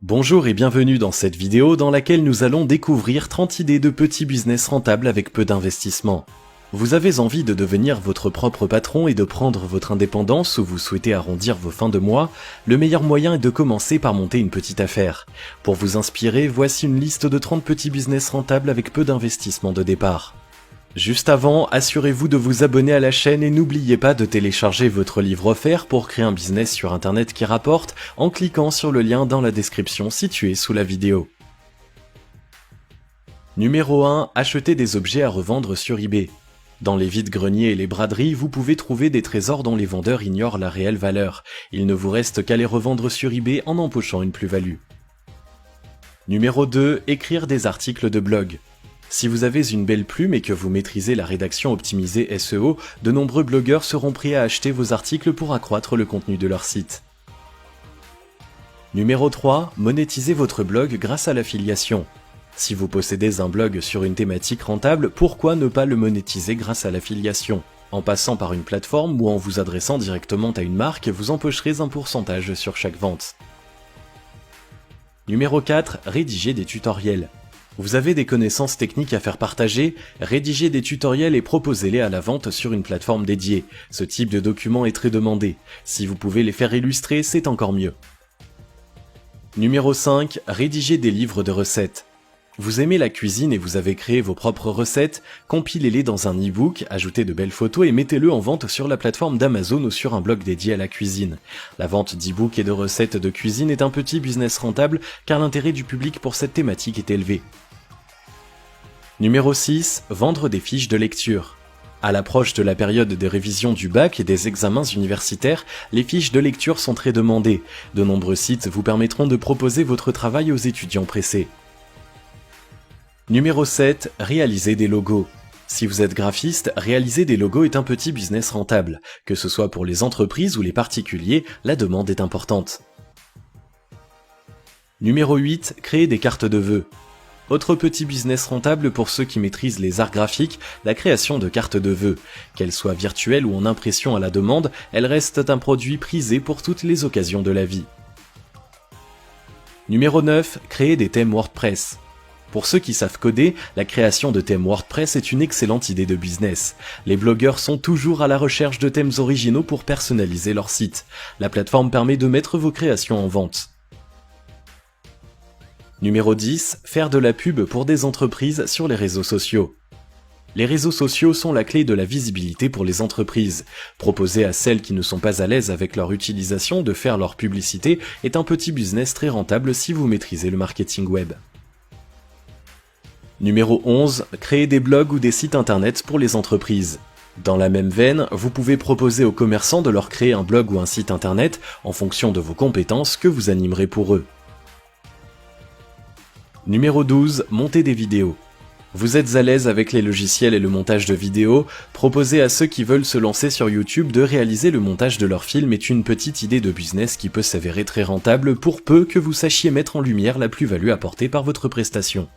Bonjour et bienvenue dans cette vidéo dans laquelle nous allons découvrir 30 idées de petits business rentables avec peu d'investissement. Vous avez envie de devenir votre propre patron et de prendre votre indépendance ou vous souhaitez arrondir vos fins de mois, le meilleur moyen est de commencer par monter une petite affaire. Pour vous inspirer, voici une liste de 30 petits business rentables avec peu d'investissement de départ. Juste avant, assurez-vous de vous abonner à la chaîne et n'oubliez pas de télécharger votre livre offert pour créer un business sur internet qui rapporte en cliquant sur le lien dans la description située sous la vidéo. Numéro 1. Acheter des objets à revendre sur eBay. Dans les vides-greniers et les braderies, vous pouvez trouver des trésors dont les vendeurs ignorent la réelle valeur. Il ne vous reste qu'à les revendre sur eBay en empochant une plus-value. Numéro 2. Écrire des articles de blog. Si vous avez une belle plume et que vous maîtrisez la rédaction optimisée SEO, de nombreux blogueurs seront prêts à acheter vos articles pour accroître le contenu de leur site. Numéro 3. Monétiser votre blog grâce à l'affiliation. Si vous possédez un blog sur une thématique rentable, pourquoi ne pas le monétiser grâce à l'affiliation ? En passant par une plateforme ou en vous adressant directement à une marque, vous empocherez un pourcentage sur chaque vente. Numéro 4. Rédiger des tutoriels. Vous avez des connaissances techniques à faire partager, rédigez des tutoriels et proposez-les à la vente sur une plateforme dédiée. Ce type de document est très demandé. Si vous pouvez les faire illustrer, c'est encore mieux. Numéro 5. Rédiger des livres de recettes. Vous aimez la cuisine et vous avez créé vos propres recettes, compilez-les dans un e-book, ajoutez de belles photos et mettez-le en vente sur la plateforme d'Amazon ou sur un blog dédié à la cuisine. La vente d'e-books et de recettes de cuisine est un petit business rentable car l'intérêt du public pour cette thématique est élevé. Numéro 6. Vendre des fiches de lecture. À l'approche de la période des révisions du bac et des examens universitaires, les fiches de lecture sont très demandées. De nombreux sites vous permettront de proposer votre travail aux étudiants pressés. Numéro 7. Réaliser des logos. Si vous êtes graphiste, réaliser des logos est un petit business rentable. Que ce soit pour les entreprises ou les particuliers, la demande est importante. Numéro 8. Créer des cartes de vœux. Autre petit business rentable pour ceux qui maîtrisent les arts graphiques, la création de cartes de vœux. Qu'elles soient virtuelles ou en impression à la demande, elles restent un produit prisé pour toutes les occasions de la vie. Numéro 9. Créer des thèmes WordPress. Pour ceux qui savent coder, la création de thèmes WordPress est une excellente idée de business. Les blogueurs sont toujours à la recherche de thèmes originaux pour personnaliser leur site. La plateforme permet de mettre vos créations en vente. Numéro 10. Faire de la pub pour des entreprises sur les réseaux sociaux. Les réseaux sociaux sont la clé de la visibilité pour les entreprises. Proposer à celles qui ne sont pas à l'aise avec leur utilisation de faire leur publicité est un petit business très rentable si vous maîtrisez le marketing web. Numéro 11. Créer des blogs ou des sites internet pour les entreprises. Dans la même veine, vous pouvez proposer aux commerçants de leur créer un blog ou un site internet en fonction de vos compétences que vous animerez pour eux. Numéro 12. Monter des vidéos. Vous êtes à l'aise avec les logiciels et le montage de vidéos, proposez à ceux qui veulent se lancer sur YouTube de réaliser le montage de leurs films est une petite idée de business qui peut s'avérer très rentable pour peu que vous sachiez mettre en lumière la plus-value apportée par votre prestation.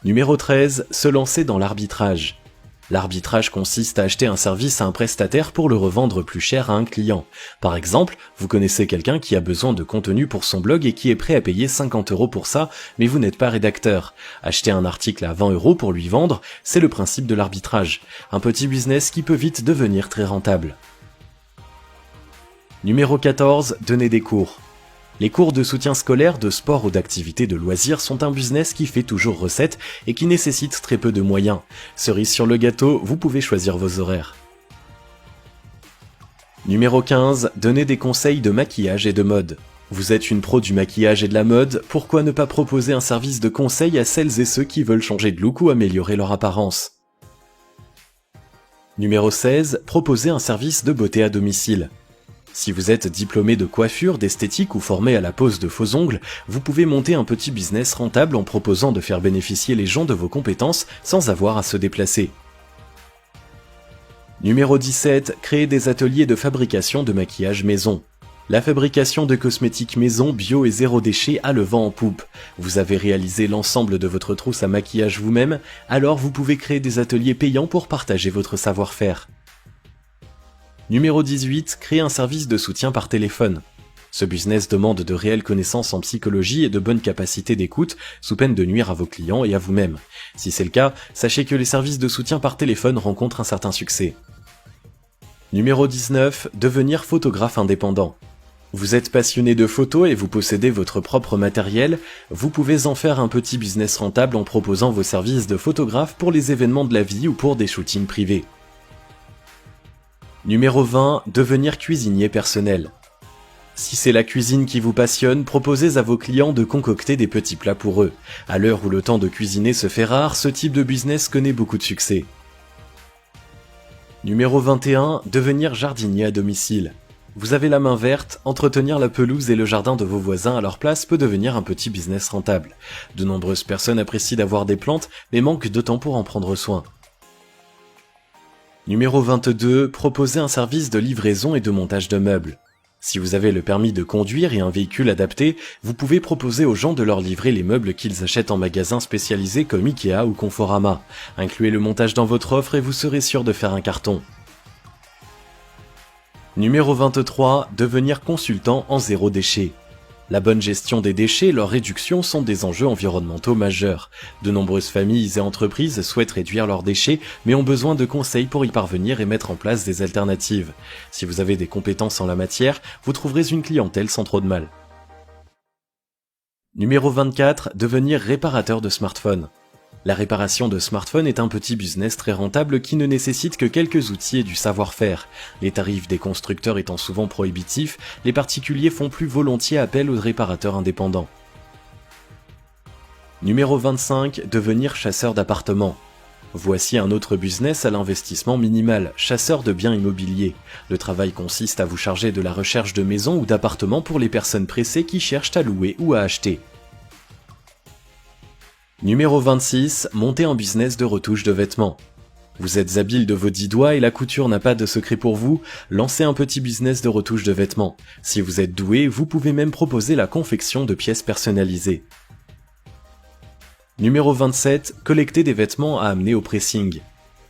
Numéro 13. Se lancer dans l'arbitrage. L'arbitrage consiste à acheter un service à un prestataire pour le revendre plus cher à un client. Par exemple, vous connaissez quelqu'un qui a besoin de contenu pour son blog et qui est prêt à payer 50 € pour ça, mais vous n'êtes pas rédacteur. Acheter un article à 20 € pour lui vendre, c'est le principe de l'arbitrage. Un petit business qui peut vite devenir très rentable. Numéro 14. Donner des cours. Les cours de soutien scolaire, de sport ou d'activités de loisirs sont un business qui fait toujours recette et qui nécessite très peu de moyens. Cerise sur le gâteau, vous pouvez choisir vos horaires. Numéro 15. Donner des conseils de maquillage et de mode. Vous êtes une pro du maquillage et de la mode, pourquoi ne pas proposer un service de conseil à celles et ceux qui veulent changer de look ou améliorer leur apparence ? Numéro 16. Proposer un service de beauté à domicile. Si vous êtes diplômé de coiffure, d'esthétique ou formé à la pose de faux ongles, vous pouvez monter un petit business rentable en proposant de faire bénéficier les gens de vos compétences sans avoir à se déplacer. Numéro 17. Créer des ateliers de fabrication de maquillage maison. La fabrication de cosmétiques maison bio et zéro déchet a le vent en poupe. Vous avez réalisé l'ensemble de votre trousse à maquillage vous-même, alors vous pouvez créer des ateliers payants pour partager votre savoir-faire. Numéro 18. Créer un service de soutien par téléphone. Ce business demande de réelles connaissances en psychologie et de bonnes capacités d'écoute, sous peine de nuire à vos clients et à vous-même. Si c'est le cas, sachez que les services de soutien par téléphone rencontrent un certain succès. Numéro 19, devenir photographe indépendant. Vous êtes passionné de photos et vous possédez votre propre matériel, vous pouvez en faire un petit business rentable en proposant vos services de photographe pour les événements de la vie ou pour des shootings privés. Numéro 20, devenir cuisinier personnel. Si c'est la cuisine qui vous passionne, proposez à vos clients de concocter des petits plats pour eux. À l'heure où le temps de cuisiner se fait rare, ce type de business connaît beaucoup de succès. Numéro 21, devenir jardinier à domicile. Vous avez la main verte, entretenir la pelouse et le jardin de vos voisins à leur place peut devenir un petit business rentable. De nombreuses personnes apprécient d'avoir des plantes, mais manquent de temps pour en prendre soin. Numéro 22, proposer un service de livraison et de montage de meubles. Si vous avez le permis de conduire et un véhicule adapté, vous pouvez proposer aux gens de leur livrer les meubles qu'ils achètent en magasins spécialisés comme Ikea ou Conforama. Incluez le montage dans votre offre et vous serez sûr de faire un carton. Numéro 23, devenir consultant en zéro déchet. La bonne gestion des déchets et leur réduction sont des enjeux environnementaux majeurs. De nombreuses familles et entreprises souhaitent réduire leurs déchets, mais ont besoin de conseils pour y parvenir et mettre en place des alternatives. Si vous avez des compétences en la matière, vous trouverez une clientèle sans trop de mal. Numéro 24, devenir réparateur de smartphones. La réparation de smartphones est un petit business très rentable qui ne nécessite que quelques outils et du savoir-faire. Les tarifs des constructeurs étant souvent prohibitifs, les particuliers font plus volontiers appel aux réparateurs indépendants. Numéro 25, devenir chasseur d'appartements. Voici un autre business à l'investissement minimal, chasseur de biens immobiliers. Le travail consiste à vous charger de la recherche de maisons ou d'appartements pour les personnes pressées qui cherchent à louer ou à acheter. Numéro 26, monter un business de retouche de vêtements. Vous êtes habile de vos 10 doigts et la couture n'a pas de secret pour vous, lancez un petit business de retouche de vêtements. Si vous êtes doué, vous pouvez même proposer la confection de pièces personnalisées. Numéro 27, collecter des vêtements à amener au pressing.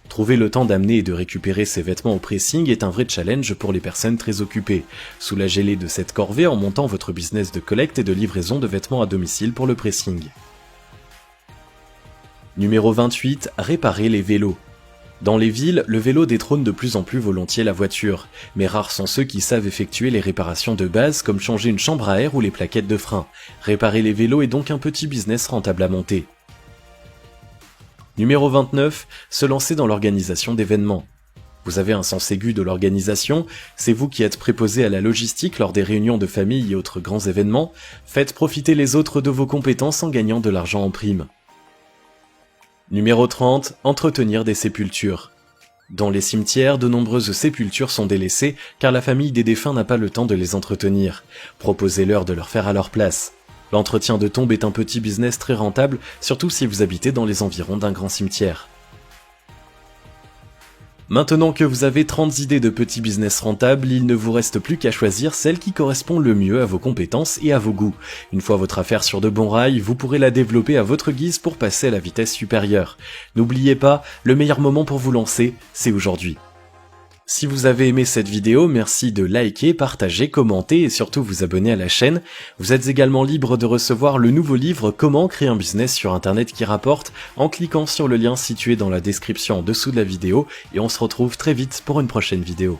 Trouver le temps d'amener et de récupérer ces vêtements au pressing est un vrai challenge pour les personnes très occupées. Soulagez-les de cette corvée en montant votre business de collecte et de livraison de vêtements à domicile pour le pressing. Numéro 28, réparer les vélos. Dans les villes, le vélo détrône de plus en plus volontiers la voiture, mais rares sont ceux qui savent effectuer les réparations de base comme changer une chambre à air ou les plaquettes de frein. Réparer les vélos est donc un petit business rentable à monter. Numéro 29, se lancer dans l'organisation d'événements. Vous avez un sens aigu de l'organisation, c'est vous qui êtes préposé à la logistique lors des réunions de famille et autres grands événements, faites profiter les autres de vos compétences en gagnant de l'argent en prime. Numéro 30, entretenir des sépultures. Dans les cimetières, de nombreuses sépultures sont délaissées car la famille des défunts n'a pas le temps de les entretenir. Proposez-leur de leur faire à leur place. L'entretien de tombes est un petit business très rentable, surtout si vous habitez dans les environs d'un grand cimetière. Maintenant que vous avez 30 idées de petits business rentables, il ne vous reste plus qu'à choisir celle qui correspond le mieux à vos compétences et à vos goûts. Une fois votre affaire sur de bons rails, vous pourrez la développer à votre guise pour passer à la vitesse supérieure. N'oubliez pas, le meilleur moment pour vous lancer, c'est aujourd'hui. Si vous avez aimé cette vidéo, merci de liker, partager, commenter et surtout vous abonner à la chaîne. Vous êtes également libre de recevoir le nouveau livre Comment créer un business sur internet qui rapporte en cliquant sur le lien situé dans la description en dessous de la vidéo et on se retrouve très vite pour une prochaine vidéo.